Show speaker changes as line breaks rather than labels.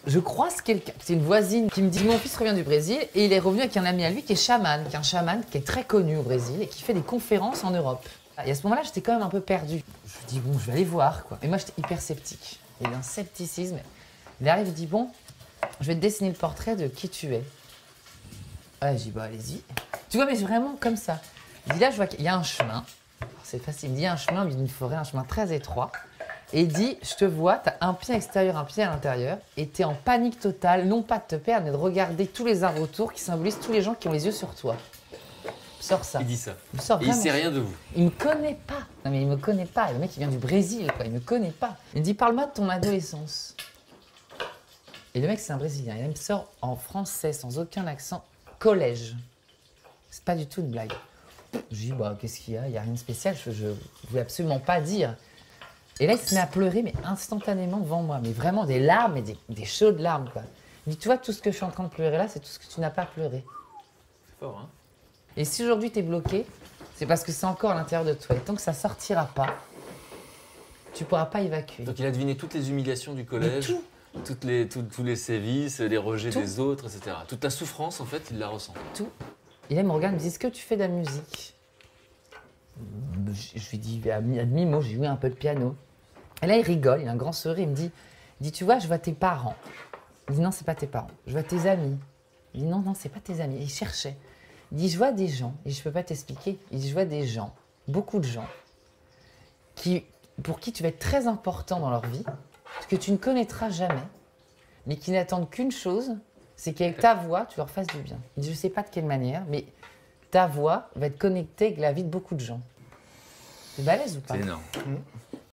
Je croise quelqu'un, c'est une voisine qui me dit mon fils revient du Brésil et il est revenu avec un ami à lui qui est chaman, qui est un chaman qui est très connu au Brésil et qui fait des conférences en Europe. Et à ce moment-là, j'étais quand même un peu perdue. Je me dis bon, je vais aller voir quoi. Et moi, j'étais hyper sceptique. Il y a eu un scepticisme. Il arrive, il dit bon, je vais te dessiner le portrait de qui tu es. Ouais, j'ai dit bah allez-y. Tu vois, mais c'est vraiment comme ça. Il dit là, je vois qu'il y a un chemin. C'est facile. Il me dit il y a un chemin au milieu d'une forêt, un chemin très étroit. Et il dit, je te vois, t'as un pied extérieur, un pied à l'intérieur, et t'es en panique totale, non pas de te perdre, mais de regarder tous les arbres autour qui symbolisent tous les gens qui ont les yeux sur toi. Il sort ça.
Il dit ça.
Il sort
Et il
vraiment
sait
ça.
rien de vous.
Il me connaît pas. Non mais il me connaît pas. Le mec il vient du Brésil, quoi. Il me connaît pas. Il me dit, parle-moi de ton adolescence. Et le mec c'est un Brésilien. Il me sort en français, sans aucun accent, collège. C'est pas du tout une blague. Je dis, bah qu'est-ce qu'il y a? Il y a rien de spécial. Je voulais absolument pas dire. Et là, il se met à pleurer, mais instantanément devant moi. Mais vraiment des larmes, mais des chaudes larmes, quoi. Il dit, tu vois, tout ce que je suis en train de pleurer là, c'est tout ce que tu n'as pas pleuré.
C'est fort, hein?
Et si aujourd'hui tu es bloqué, c'est parce que c'est encore à l'intérieur de toi. Et tant que ça sortira pas, tu pourras pas évacuer.
Donc il a deviné toutes les humiliations du collège,
tout.
tous les sévices, les rejets
Tout.
des autres, etc. Toute la souffrance, en fait, il la ressent.
Tout. Et là, il me regarde, il me dit, est-ce que tu fais de la musique? Je lui dis, à demi-mot, j'ai joué un peu de piano. Et là, il rigole, il a un grand sourire, il me dit, tu vois, je vois tes parents. Il dit, non, c'est pas tes parents. Je vois tes amis. Il dit, non, non, c'est pas tes amis. Et il cherchait. Il dit, je vois des gens, et je peux pas t'expliquer. Il dit, je vois des gens, beaucoup de gens, pour qui tu vas être très important dans leur vie, que tu ne connaîtras jamais, mais qui n'attendent qu'une chose, c'est qu'avec ta voix, tu leur fasses du bien. Il dit, je sais pas de quelle manière, mais ta voix va être connectée avec la vie de beaucoup de gens. C'est balèze ou pas?
C'est énorme.